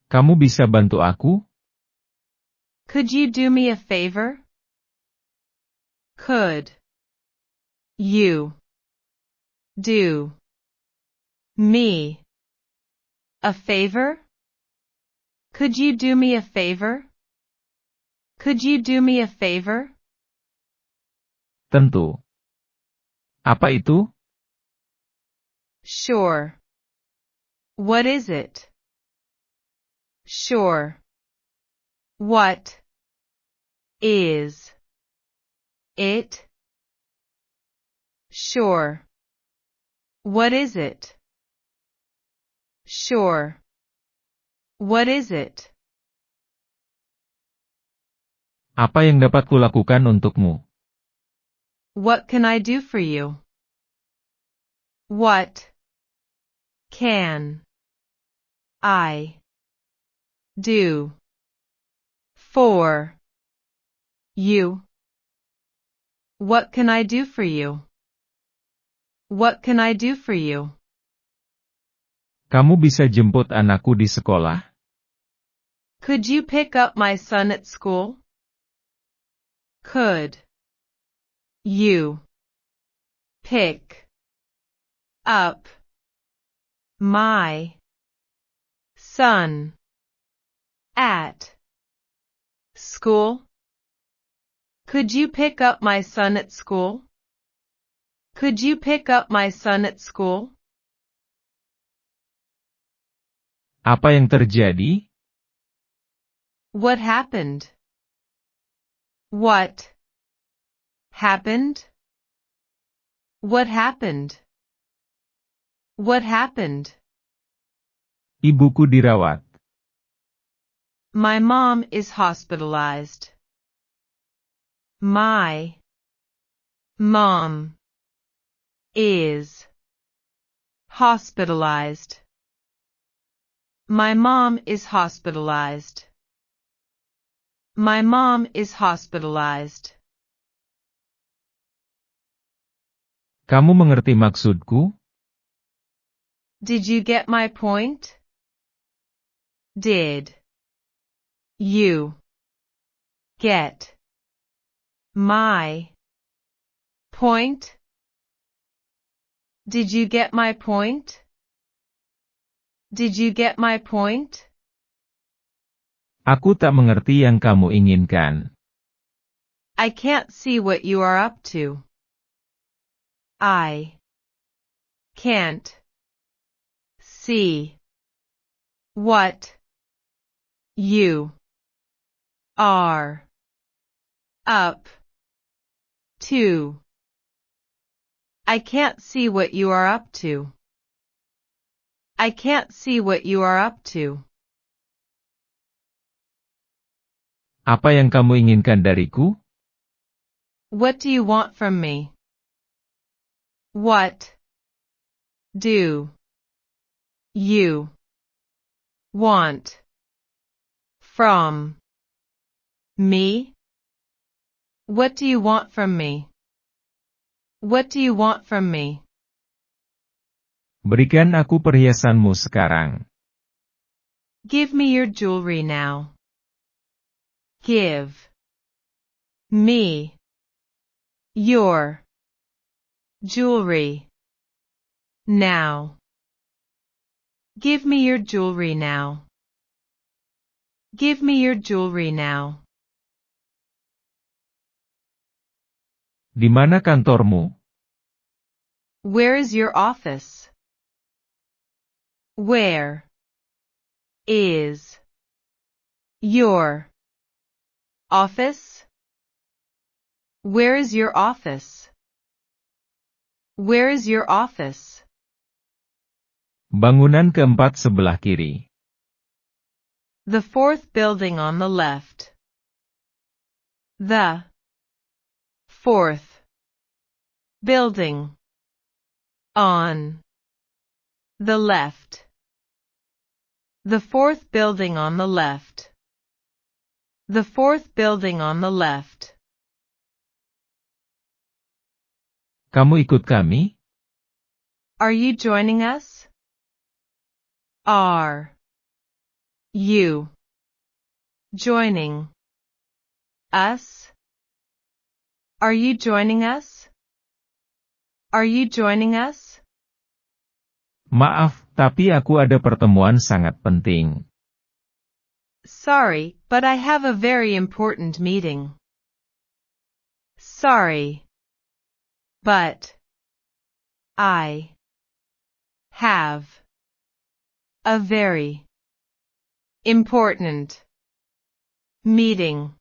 Kamu bisa bantu aku? Could you do me a favor? Could you do me a favor? Could you do me a favor? Could you do me a favor? Tentu. Apa itu? Sure. What is it? Sure. What is it? Sure. What is it? Sure. What is it? Apa yang dapat kulakukan untukmu? What can I do for you? What can I do for you? What can I do for you? What can I do for you? Kamu bisa jemput anakku di sekolah? Could you pick up my son at school? Could you pick up my son at school? Could you pick up my son at school? Could you pick up my son at school? Apa yang terjadi? What happened? What happened? What happened? What happened? Ibuku dirawat. My mom is hospitalized. My mom is hospitalized. My mom is hospitalized. My mom is hospitalized. Kamu mengerti maksudku? Did you get my point? Did you get my point? Did you get my point? Did you get my point? Aku tak mengerti yang kamu inginkan. I can't see what you are up to. I can't see what you are up to. I can't see what you are up to. I can't see what you are up to. Apa yang kamu inginkan dariku? What do you want from me? What do you want from me? What do you want from me? What do you want from me? Berikan aku perhiasanmu sekarang. Give me your jewelry now. Give me your jewelry now. Give me your jewelry now. Give me your jewelry now. Di mana kantormu? Where is your office? Where is your office? Where is your office? Where is your office? Bangunan keempat sebelah kiri. The fourth building on the left. The fourth building on the left. The fourth building on the left. The fourth building on the left. Kamu ikut kami? Are you joining us? Are You. Joining. Us? Are you joining us? Are you joining us? Maaf, tapi aku ada pertemuan sangat penting. Sorry, but I have a very important meeting. Sorry. But. I. Have. A very. Important. Meeting.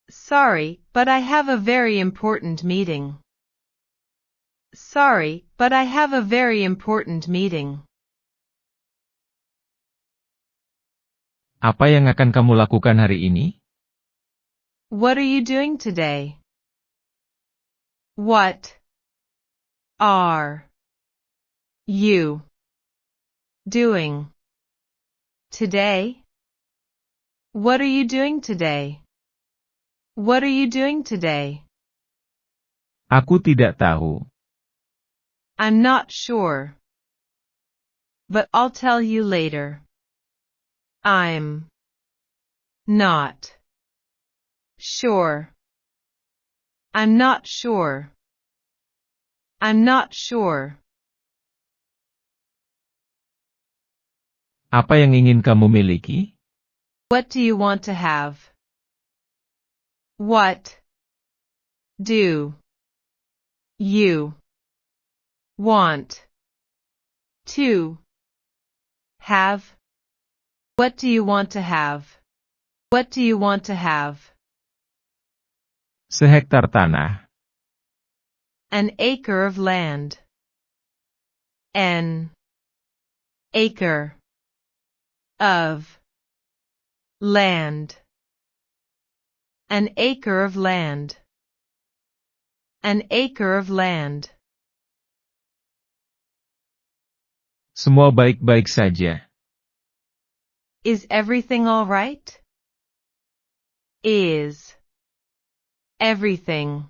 Sorry, but I have a very important meeting. Sorry, but I have a very important meeting. Apa yang akan kamu lakukan hari ini? What are you doing today? What are you doing today? What are you doing today? What are you doing today? Aku tidak tahu. I'm not sure. But I'll tell you later. I'm not sure. I'm not sure. I'm not sure. Apa yang ingin kamu miliki? What do you want to have? What do you want to have? What do you want to have? What do you want to have? Sehektar tanah. An acre of land. An acre of land. An acre of land. An acre of land. Semua baik-baik saja. Is everything all right? Is everything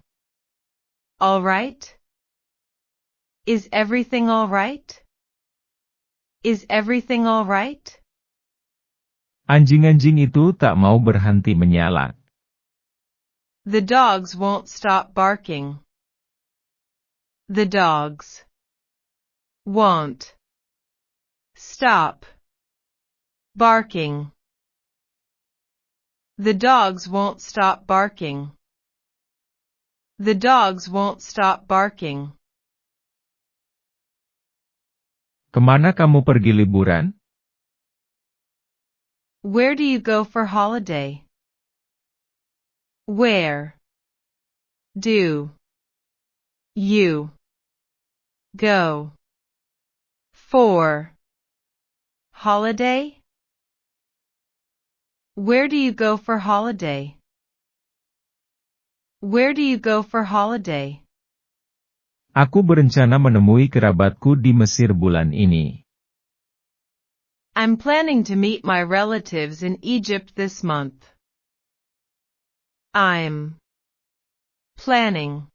all right? Is everything all right? Is everything all right? Anjing-anjing itu tak mau berhenti menyalak. The dogs won't stop barking. The dogs won't stop barking. The dogs won't stop barking. The dogs won't stop barking. Kemana kamu pergi liburan? Where do you go for holiday? Where do you go for holiday? Where do you go for holiday? Where do you go for holiday? Aku berencana menemui kerabatku di Mesir bulan ini. I'm planning to meet my relatives in Egypt this month. I'm planning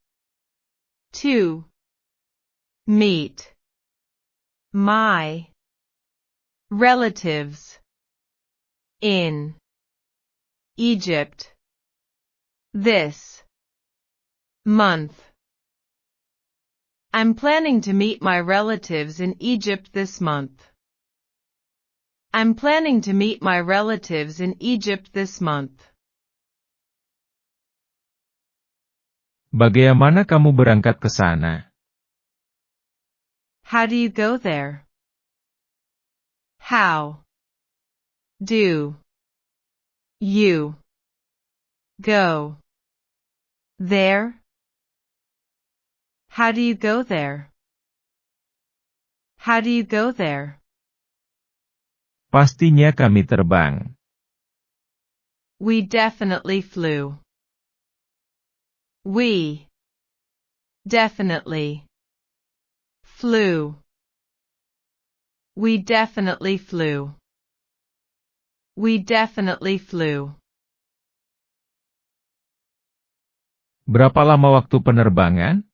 to meet my relatives in Egypt this month. I'm planning to meet my relatives in Egypt this month. I'm planning to meet my relatives in Egypt this month. Bagaimana kamu berangkat ke sana? How do you go there? How do you go there? How do you go there? How do you go there? Pastinya kami terbang. We definitely flew. We definitely flew. We definitely flew. We definitely flew. Berapa lama waktu penerbangan?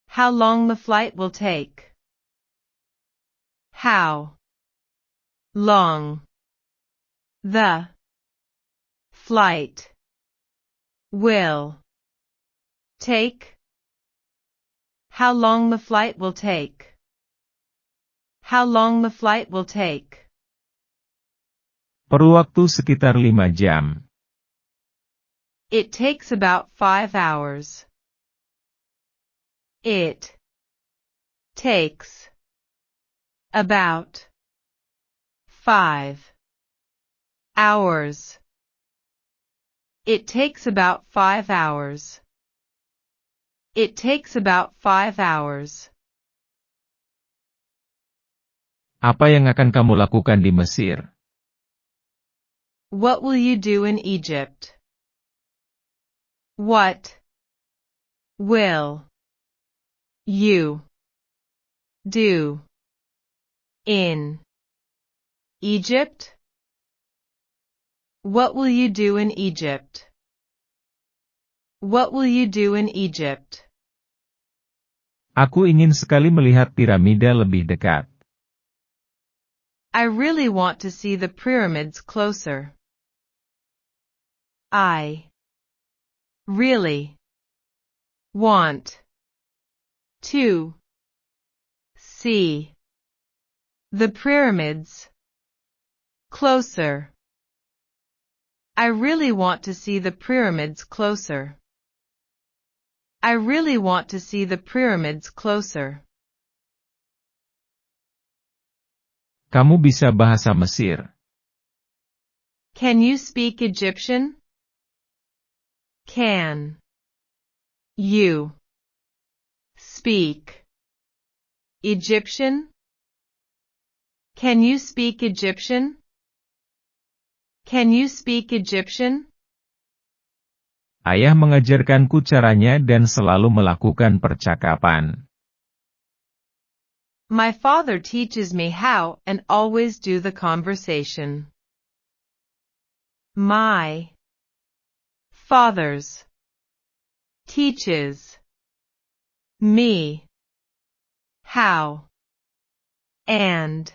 How long the flight will take? How long the flight will take? How long the flight will take? How long the flight will take? Perlu waktu sekitar 5 jam. It takes about 5 hours. It takes about 5 hours. It takes about 5 hours. It takes about 5 hours. Apa yang akan kamu lakukan di Mesir? What will you do in Egypt? What will you do in Egypt? What will you do in Egypt? What will you do in Egypt? Aku ingin sekali melihat piramida lebih dekat. I really want to see the pyramids closer. I really want to see the pyramids closer. I really want to see the pyramids closer. I really want to see the pyramids closer. Kamu bisa bahasa Mesir. Can you speak Egyptian? Can you speak Egyptian? Can you speak Egyptian? Can you speak Egyptian? Ayah mengajarkanku caranya dan selalu melakukan percakapan. My father teaches me how and always do the conversation. My father's teaches me how and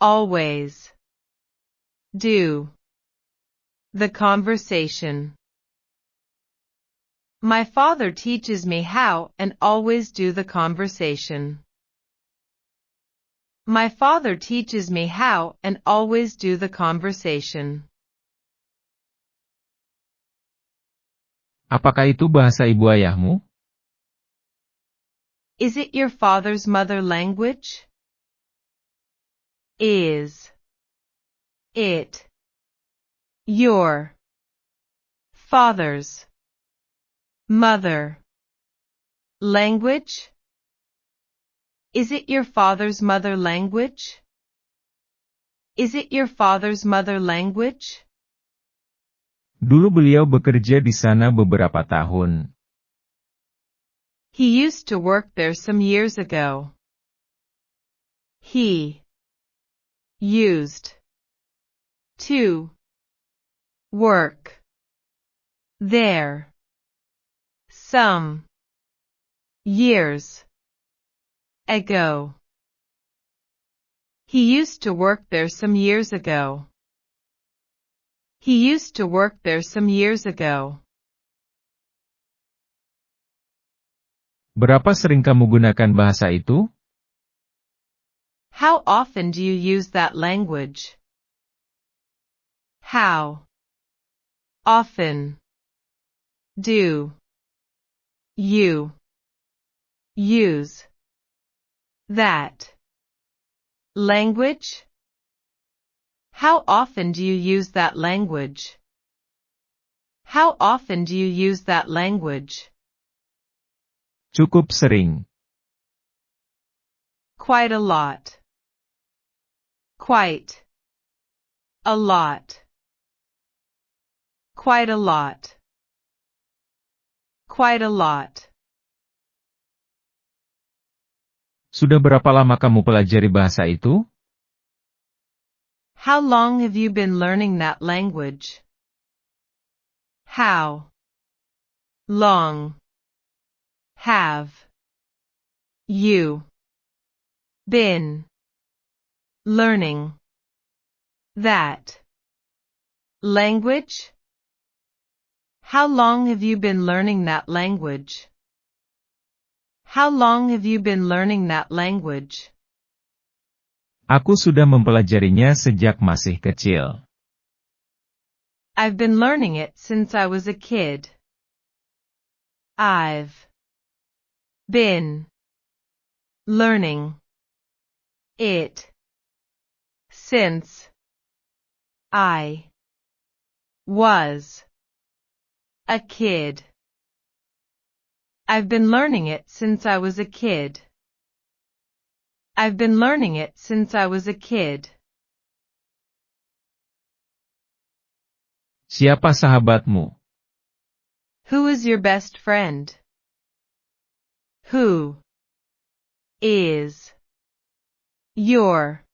always do the conversation. My father teaches me how and always do the conversation. My father teaches me how and always do the conversation. Apakah itu bahasa ibu ayahmu? Is it your father's mother language? Is it your father's mother language? Is it your father's mother language? Is it your father's mother language? Dulu beliau bekerja di sana beberapa tahun. He used to work there some years ago. He used to work there some years ago. He used to work there some years ago. He used to work there some years ago. Berapa sering kamu gunakan bahasa itu? How often do you use that language? How often do you use that language? How often do you use that language? How often do you use that language? Cukup sering. Quite a lot. Quite a lot. Quite a lot. Quite a lot. Sudah berapa lama kamu pelajari bahasa itu? How long have you been learning that language? How long have you been learning That. Language? How long have you been learning that language? How long have you been learning that language? Aku sudah mempelajarinya sejak masih kecil. I've been learning it since I was a kid. I've been learning it since I was a kid. I've been learning it since I was a kid. I've been learning it since I was a kid. Siapa sahabatmu? Who is your best friend? Who is your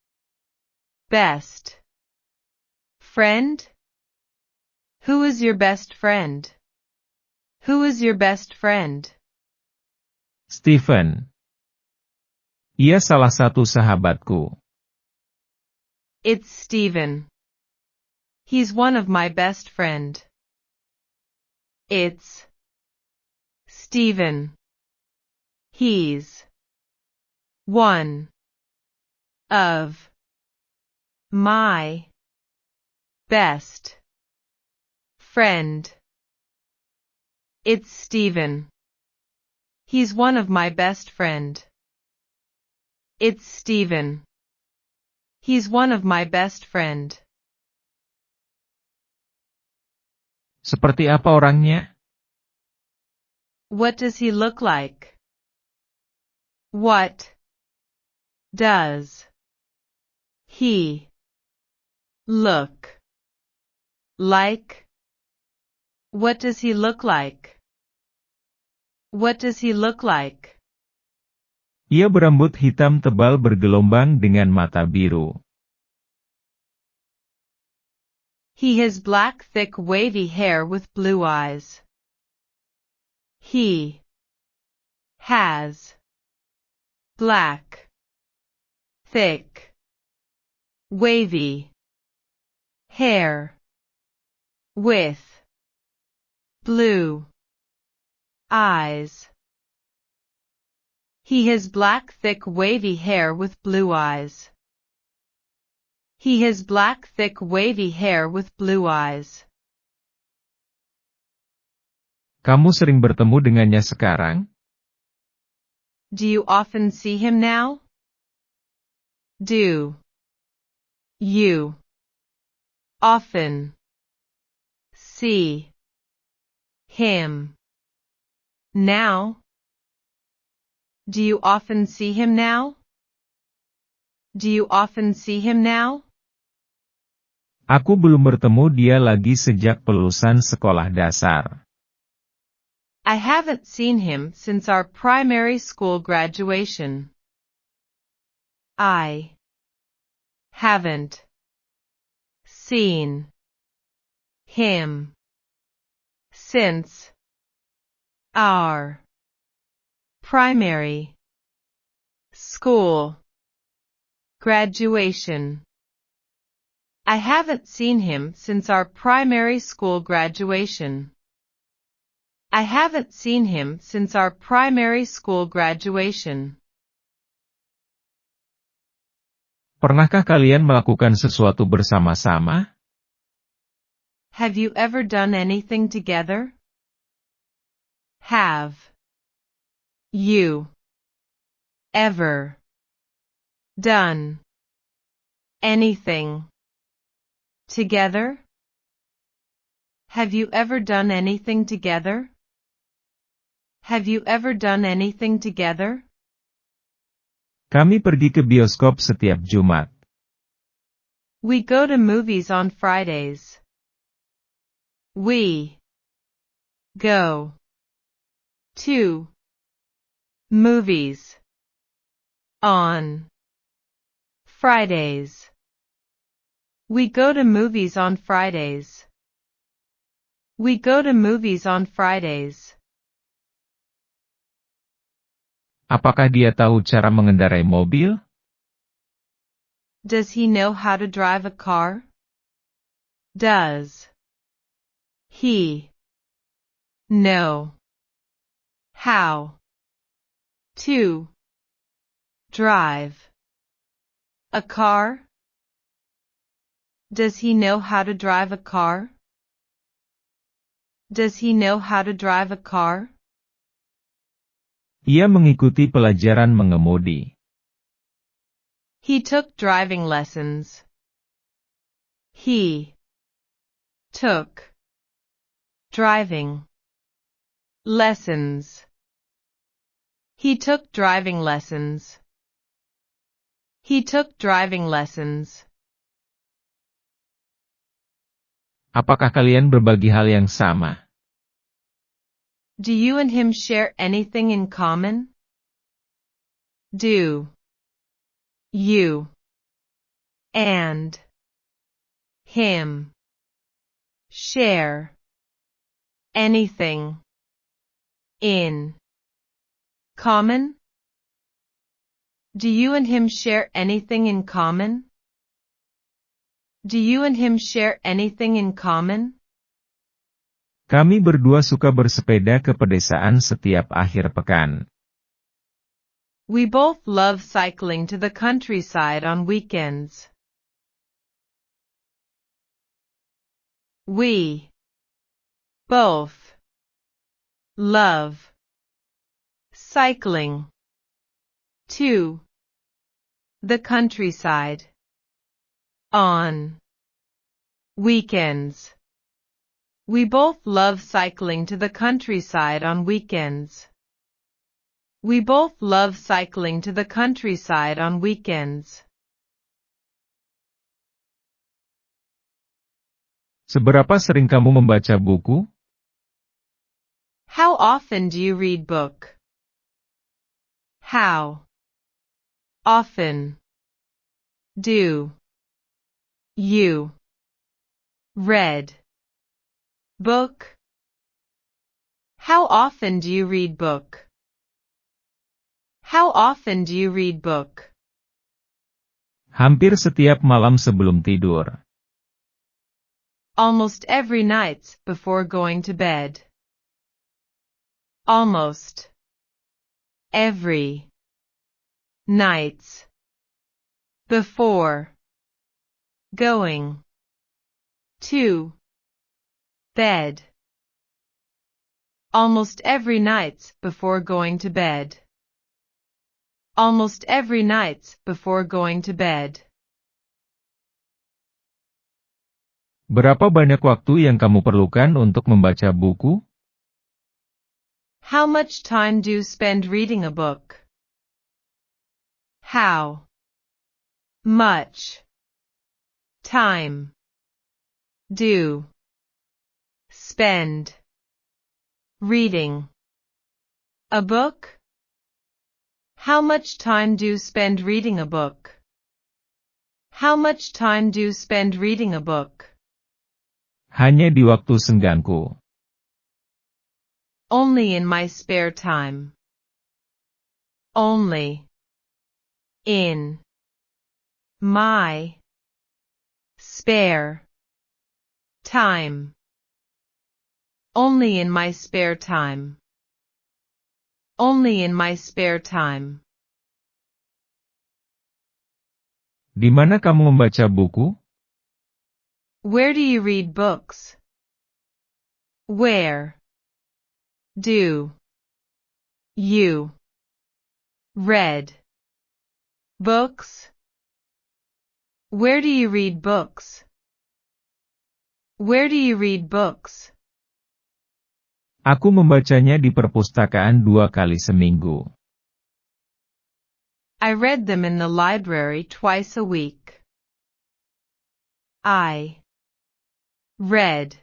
best friend? Who is your best friend? Who is your best friend? Stephen. Ia salah satu sahabatku. It's Steven. He's one of my best friend. It's Steven. He's one of my best friend. It's Steven. He's one of my best friend. It's Steven. He's one of my best friend. Seperti apa orangnya? What does he look like? What does he look like? What does he look like? What does he look like? Ia berambut hitam tebal bergelombang dengan mata biru. He has black thick wavy hair with blue eyes. He has black thick wavy hair with blue eyes. He has black thick wavy hair with blue eyes. He has black thick wavy hair with blue eyes. Kamu sering bertemu dengannya sekarang? Do you often see him now? Do you often see him now? Do you often see him now? Do you often see him now? Aku belum bertemu dia lagi sejak kelulusan sekolah dasar. I haven't seen him since our primary school graduation. I haven't seen him since our primary school graduation. I haven't seen him since our primary school graduation. I haven't seen him since our primary school graduation. Pernahkah kalian melakukan sesuatu bersama-sama? Have you ever done anything together? Have you ever done anything together? Have you ever done anything together? Have you ever done anything together? Kami pergi ke bioskop setiap Jumat. We go to movies on Fridays. We go to movies on Fridays. We go to movies on Fridays. We go to movies on Fridays. Apakah dia tahu cara mengendarai mobil? Does he know how to drive a car? Does he know how to drive a car? Does he know how to drive a car? Does he know how to drive a car? Ia mengikuti pelajaran mengemudi. He took driving lessons. He took driving lessons. He took driving lessons. He took driving lessons. Apakah kalian berbagi hal yang sama? Do you and him share anything in common? Do you and him share anything in common? Do you and him share anything in common? Do you and him share anything in common? Kami berdua suka bersepeda ke pedesaan setiap akhir pekan. We both love cycling to the countryside on weekends. We both love cycling to the countryside on weekends. We both love cycling to the countryside on weekends. We both love cycling to the countryside on weekends. Seberapa sering kamu membaca buku? How often do you read book? How often do you read book? How often do you read book? How often do you read book? Hampir setiap malam sebelum tidur. Almost every night before going to bed. Almost every night before going to bed. Almost every night before going to bed. Almost every night before going to bed. Berapa banyak waktu yang kamu perlukan untuk membaca buku? How much time do you spend reading a book? How much time do spend reading a book? How much time do you spend reading a book? How much time do you spend reading a book? Hanya di waktu senggangku. Only in my spare time. Only in my spare time. Only in my spare time. Only in my spare time. Di mana kamu membaca buku? Where do you read books? Where do you read books? Where do you read books? Where do you read books? Aku membacanya di perpustakaan 2 kali seminggu. I read them in the library twice a week. I read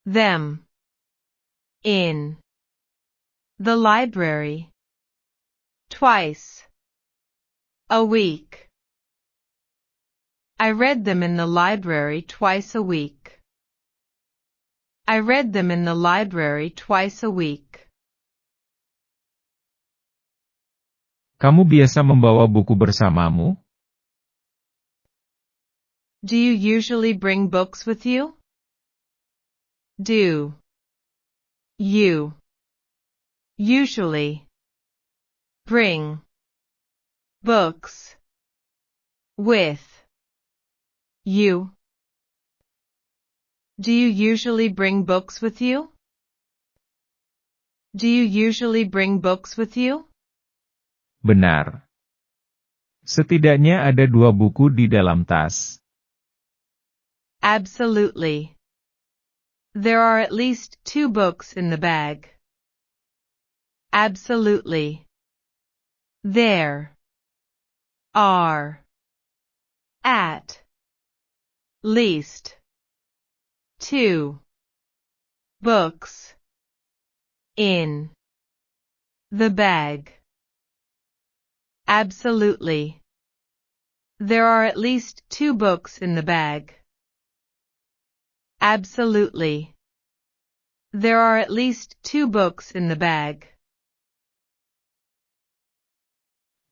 them in the library twice a week. I read them in the library twice a week. I read them in the library twice a week. Kamu biasa membawa buku bersamamu? Do you usually bring books with you? Do you usually bring books with you? Do you usually bring books with you? Do you usually bring books with you? Benar. Setidaknya ada 2 buku di dalam tas. Absolutely. There are at least 2 books in the bag. Absolutely. There are at least 2 books in the bag. Absolutely. There are at least 2 books in the bag. Absolutely. There are at least 2 books in the bag.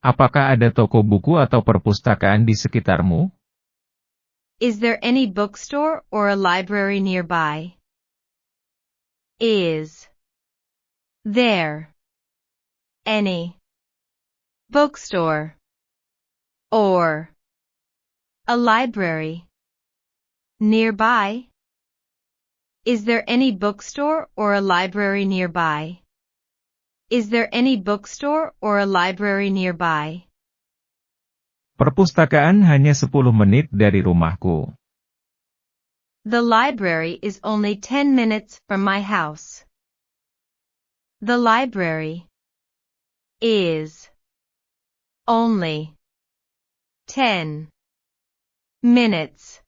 Apakah ada toko buku atau perpustakaan di sekitarmu? Is there any bookstore or a library nearby? Is there any bookstore or a library nearby? Is there any bookstore or a library nearby? Is there any bookstore or a library nearby? Perpustakaan hanya 10 menit dari rumahku. The library is only 10 minutes from my house. The library is only 10 minutes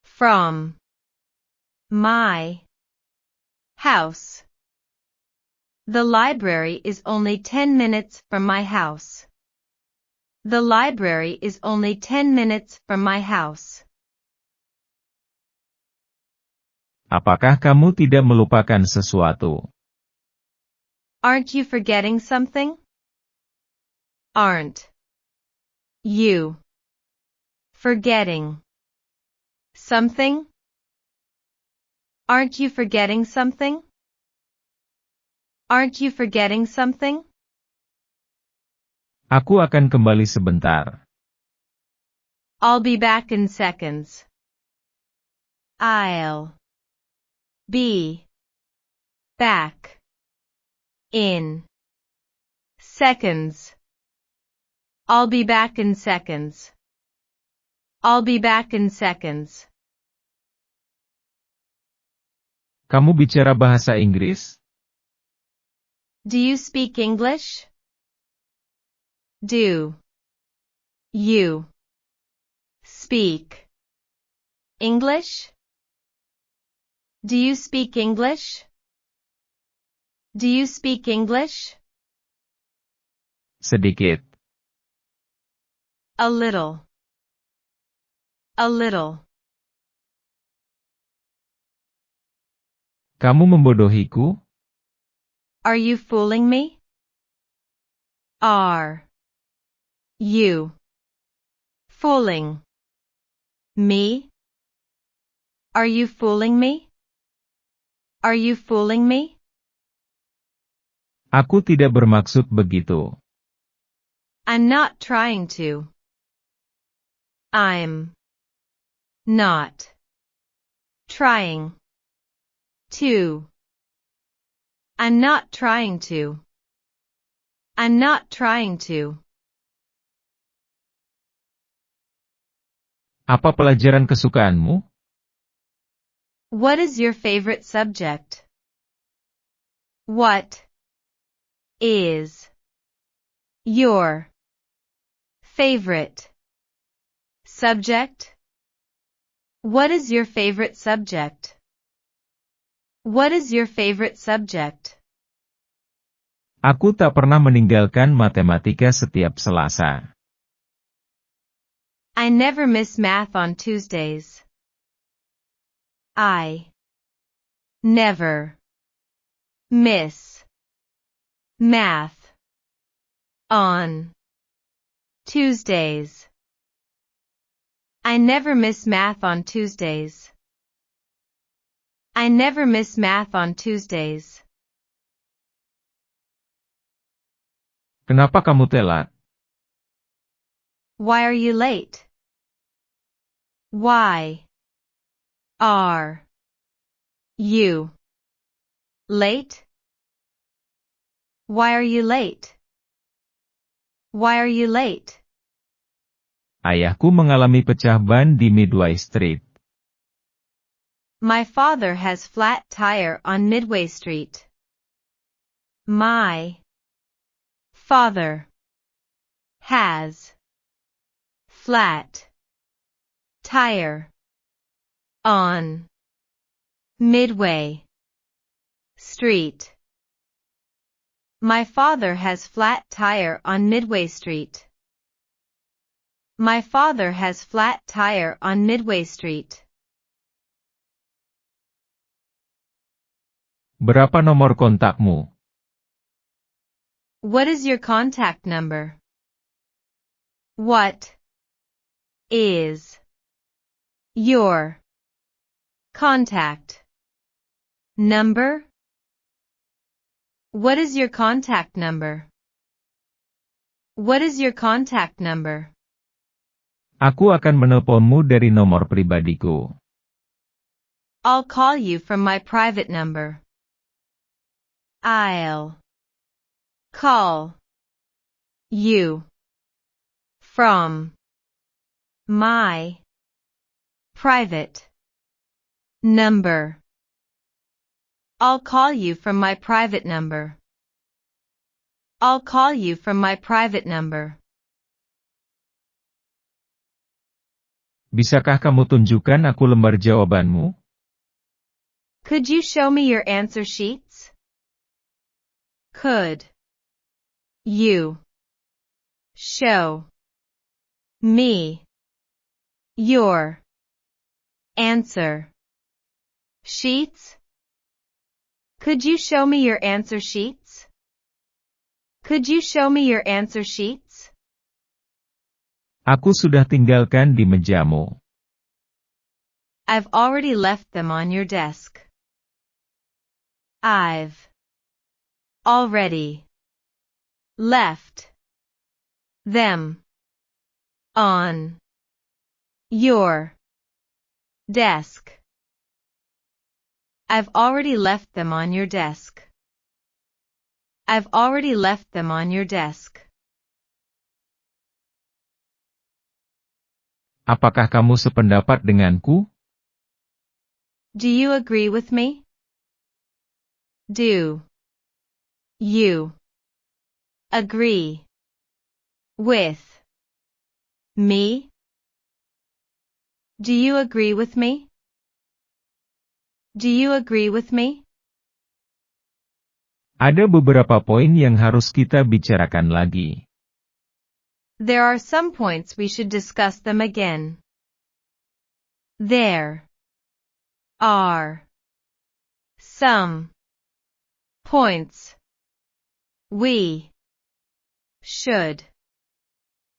from my house. The library is only 10 minutes from my house. The library is only 10 minutes from my house. Apakah kamu tidak melupakan sesuatu? Aren't you forgetting something? Aren't you forgetting something? Aren't you forgetting something? Aren't you forgetting something? Aku akan kembali sebentar. I'll be back in seconds. I'll be back in seconds. I'll be back in seconds. I'll be back in seconds. Kamu bicara bahasa Inggris? Do you speak English? Do you speak English? Do you speak English? Do you speak English? Sedikit. A little. A little. Kamu membodohiku? Are you fooling me? Are you fooling me? Are you fooling me? Are you fooling me? Aku tidak bermaksud begitu. I'm not trying to. I'm not trying to. I'm not trying to. I'm not trying to. Apa pelajaran kesukaanmu? What is your favorite subject? What is your favorite subject? What is your favorite subject? What is your favorite subject? Aku tak pernah meninggalkan matematika setiap Selasa. I never miss math on Tuesdays. I never miss math on Tuesdays. I never miss math on Tuesdays. I never miss math on Tuesdays. Kenapa kamu telat? Why are you late? Why are you late? Why are you late? Why are you late? Ayahku mengalami pecah ban di Midway Street. My father has flat tire on Midway Street. My father has flat tire on Midway Street. My father has flat tire on Midway Street. My father has flat tire on Midway Street. Berapa nomor kontakmu? What is your contact number? What is your contact number? What is your contact number? What is your contact number? Aku akan menelponmu dari nomor pribadiku. I'll call you from my private number. I'll call you from my private number. I'll call you from my private number. I'll call you from my private number. Bisakah kamu tunjukkan aku lembar jawabanmu? Could you show me your answer sheets? Could you show me your answer sheets? Could you show me your answer sheets? Could you show me your answer sheets? Aku sudah tinggalkan di mejamu. I've already left them on your desk. I've already left them on your desk. I've already left them on your desk. I've already left them on your desk. Apakah kamu sependapat denganku? Do you agree with me? Do you agree with me? Do you agree with me? Do you agree with me? Ada beberapa poin yang harus kita bicarakan lagi. There are some points we should discuss them again. There are some points we should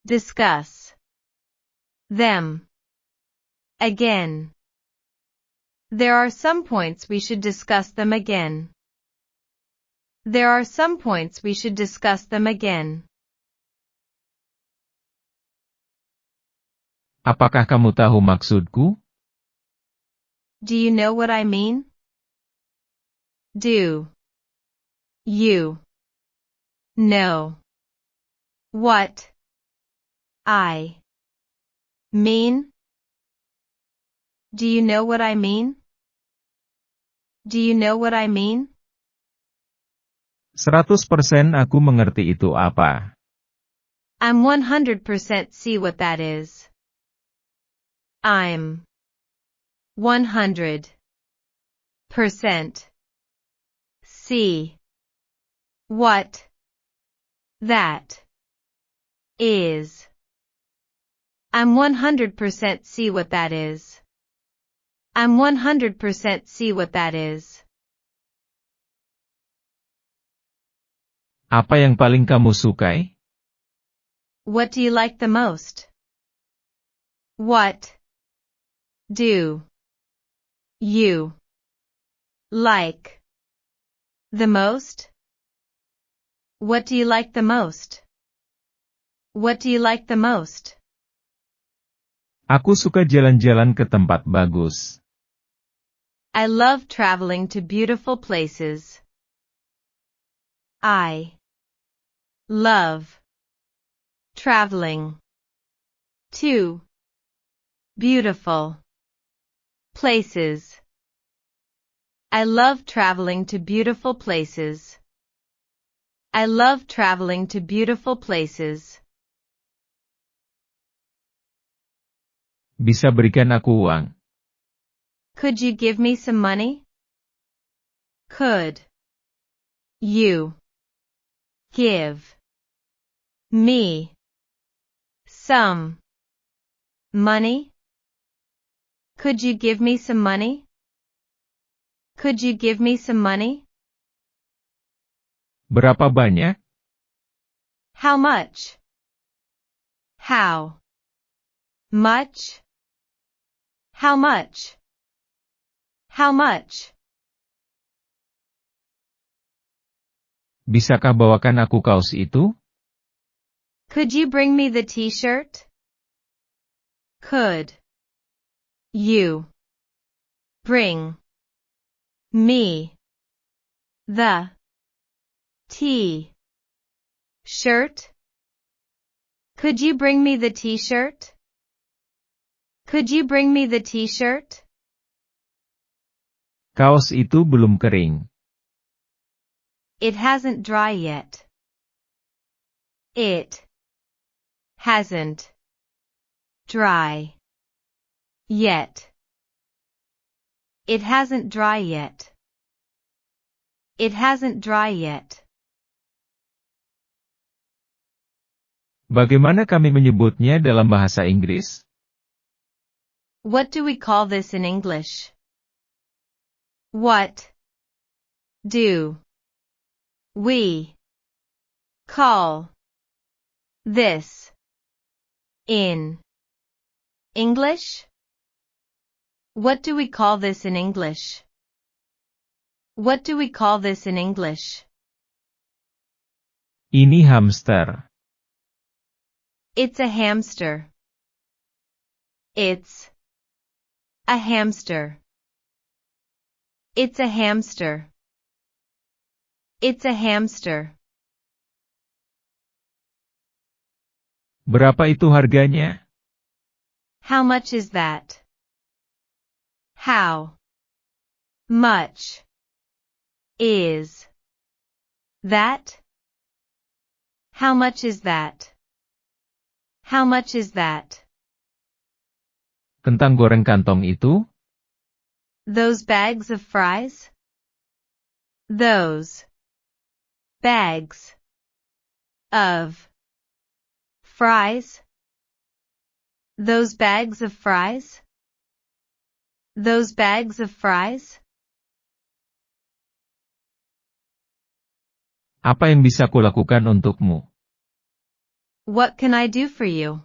discuss them again. There are some points we should discuss them again. There are some points we should discuss them again. Apakah kamu tahu maksudku? Do you know what I mean? Do you know what I mean? Do you know what I mean? Do you know what I mean? 100% aku mengerti itu apa. I'm 100% see what that is. I'm 100% see what that is. I'm 100% see what that is. I'm 100% see what that is. Apa yang paling kamu sukai? What do you like the most? What Do you like the most? What do you like the most? What do you like the most? Aku suka jalan-jalan ke tempat bagus. I love traveling to beautiful places. I love traveling to beautiful places. I love traveling to beautiful places. I love traveling to beautiful places. Bisa berikan aku uang? Could you give me some money? Could you give me some money? Could you give me some money? Could you give me some money? Berapa banyak? How much? How much? How much? How much? Bisakah bawakan aku kaos itu? Could you bring me the t-shirt? Could you bring me the t-shirt? Could you bring me the t-shirt? Could you bring me the t-shirt? Kaos itu belum kering. It hasn't dry yet. It hasn't dry yet. It hasn't dry yet. It hasn't dry yet. Bagaimana kami menyebutnya dalam bahasa Inggris? What do we call this in English? What do we call this in English? What do we call this in English? What do we call this in English? Ini hamster. It's a hamster. It's a hamster. It's a hamster. It's a hamster. Berapa itu harganya? How much is that? How much is that? How much is that? How much is that? Kentang goreng kantong itu? Those bags of fries? Those bags of fries? Those bags of fries? Those bags of fries? Apa yang bisa kulakukan untukmu? What can I do for you?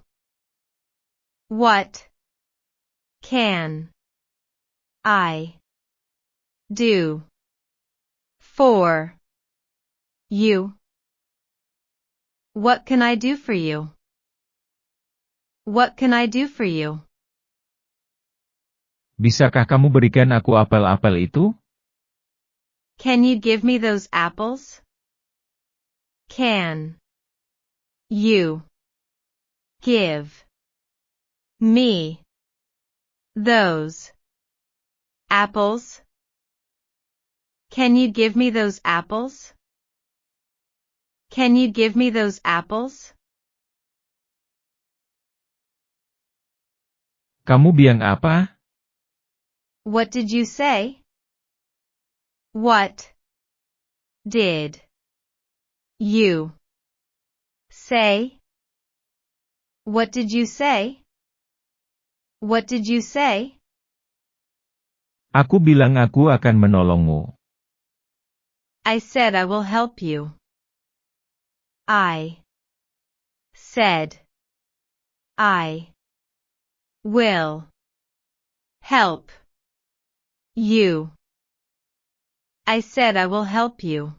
What can I do for you? What can I do for you? What can I do for you? Bisakah kamu berikan aku apel-apel itu? Can you give me those apples? Can you give me those apples? Can you give me those apples? Can you give me those apples? Kamu bilang apa? What did you say? What did you say? What did you say? What did you say? Aku bilang aku akan menolongmu. I said I will help you. I said I will Help. You. I said I will help you.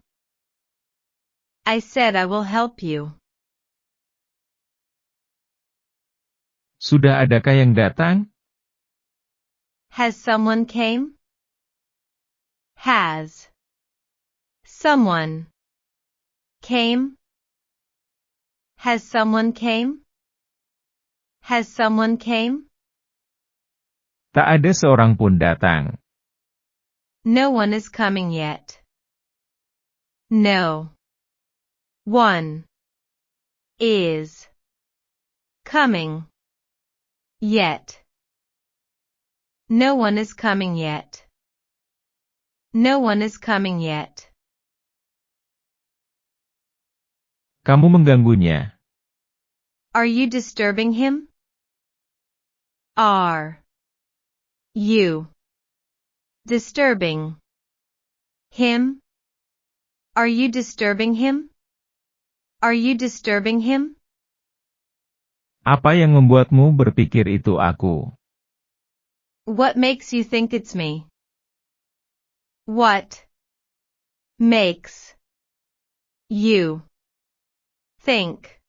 I said I will help you. Sudah adakah yang datang? Has someone came? Has someone came? Has someone came? Has someone came? Tak ada seorang pun datang. No one is coming yet. No one is coming yet. No one is coming yet. No one is coming yet. Kamu mengganggunya. Are you disturbing him? Are you disturbing him? Are you disturbing him? Are you disturbing him? Apa yang membuatmu berpikir itu aku? What makes you think it's me? What makes you think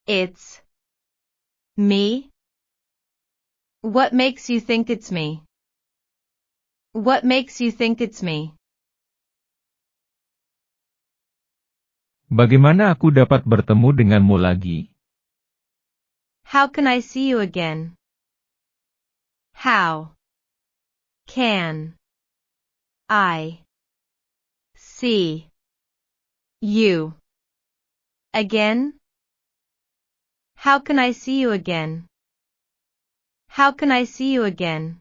it's me? What makes you think it's me? What makes you think it's me? Bagaimana aku dapat bertemu denganmu lagi? How can I see you again? How can I see you again? How can I see you again? How can I see you again?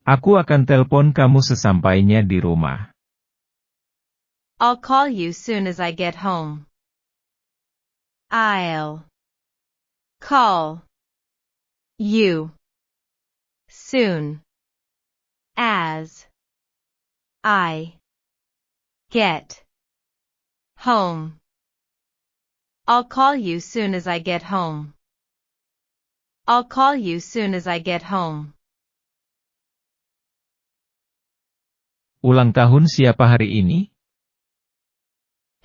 Aku akan telepon kamu sesampainya di rumah. I'll call you soon as I get home. I'll call you soon as I get home. I'll call you soon as I get home. I'll call you soon as I get home. Ulang tahun siapa hari ini?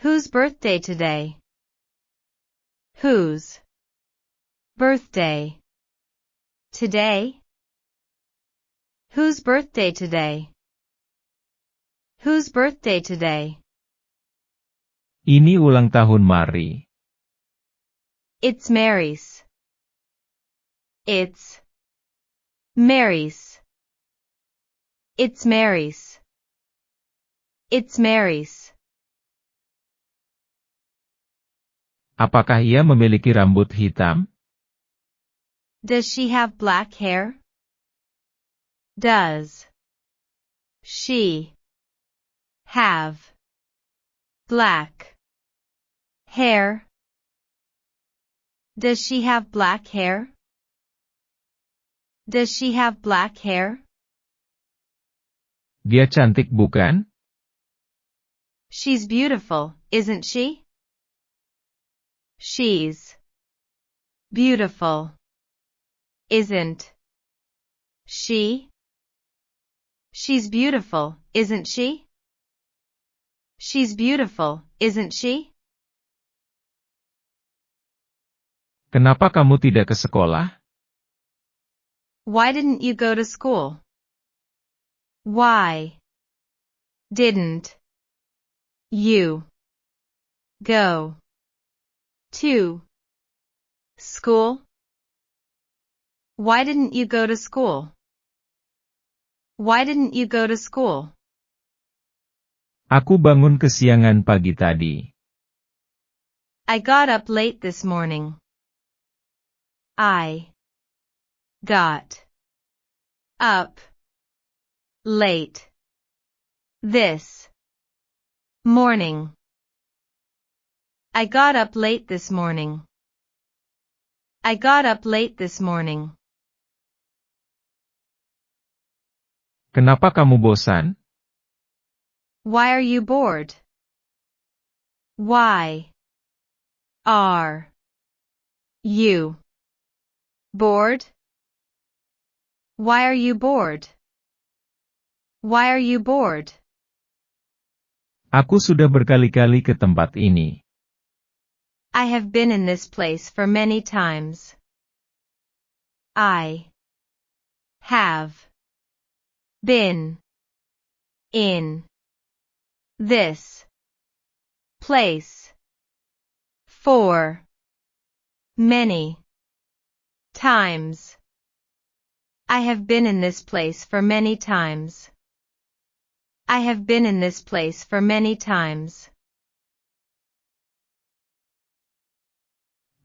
Whose birthday today? Whose birthday today? Whose birthday today? Whose birthday today? Ini ulang tahun Mari. It's Mary's. It's Mary's. It's Mary's. It's Mary's. Apakah ia memiliki rambut hitam? Does she have black hair? Does she have black hair? Does she have black hair? Does she have black hair? Dia cantik bukan? She's beautiful, isn't she? She's beautiful, isn't she? She's beautiful, isn't she? She's beautiful, isn't she? Kenapa kamu tidak ke sekolah? Why didn't you go to school? Why didn't you go to school? Why didn't you go to school? Why didn't you go to school? Aku bangun kesiangan pagi tadi. I got up late this morning. I got up late this morning. I got up late this morning. I got up late this morning. Kenapa kamu bosan? Why are you bored? Why are you bored? Why are you bored? Why are you bored? Aku sudah berkali-kali ke tempat ini. I have been in this place for many times. I have been in this place for many times. I have been in this place for many times. I have been in this place for many times.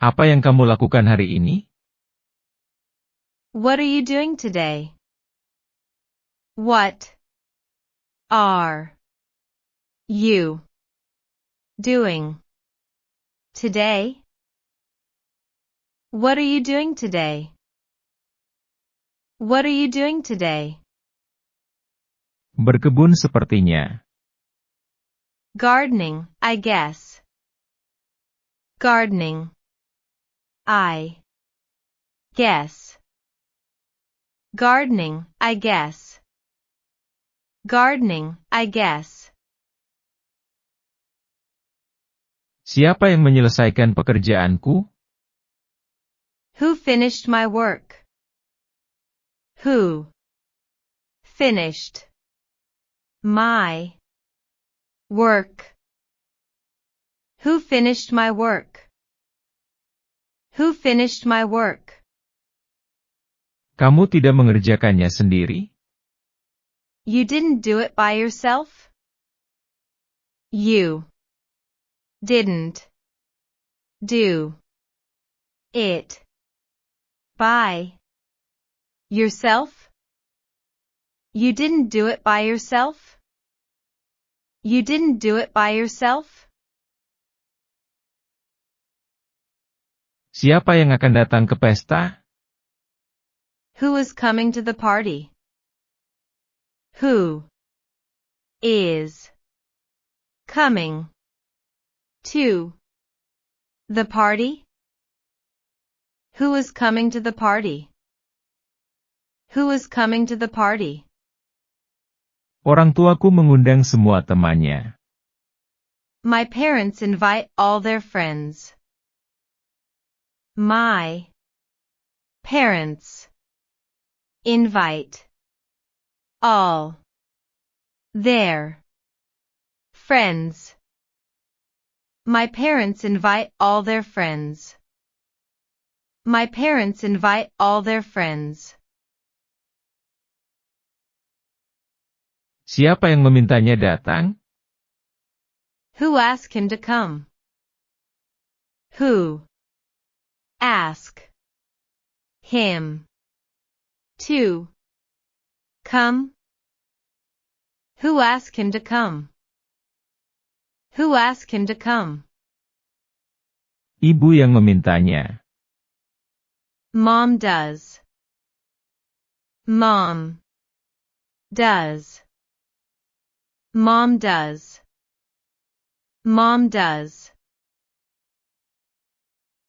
Apa yang kamu lakukan hari ini? What are you doing today? What are you doing today? What are you doing today? What are you doing today? Berkebun sepertinya. Gardening, I guess. Gardening. I guess. Gardening, I guess. Gardening, I guess. Siapa yang menyelesaikan pekerjaanku? Who finished my work? Who finished my work? Who finished my work? Who finished my work? Kamu tidak mengerjakannya sendiri? You didn't do it by yourself? You didn't do it by yourself? You didn't do it by yourself? You didn't do it by yourself? Siapa yang akan datang ke pesta? Who is coming to the party? Who is coming to the party? Who is coming to the party? Who is coming to the party? Orang tuaku mengundang semua temannya. My parents invite all their friends. My parents invite all their friends. My parents invite all their friends. My parents invite all their friends. Siapa yang memintanya datang? Who asked him to come? Who asked him to come? Who asked him to come? Who asked him to come? Ibu yang memintanya. Mom does. Mom does. Mom does. Mom does.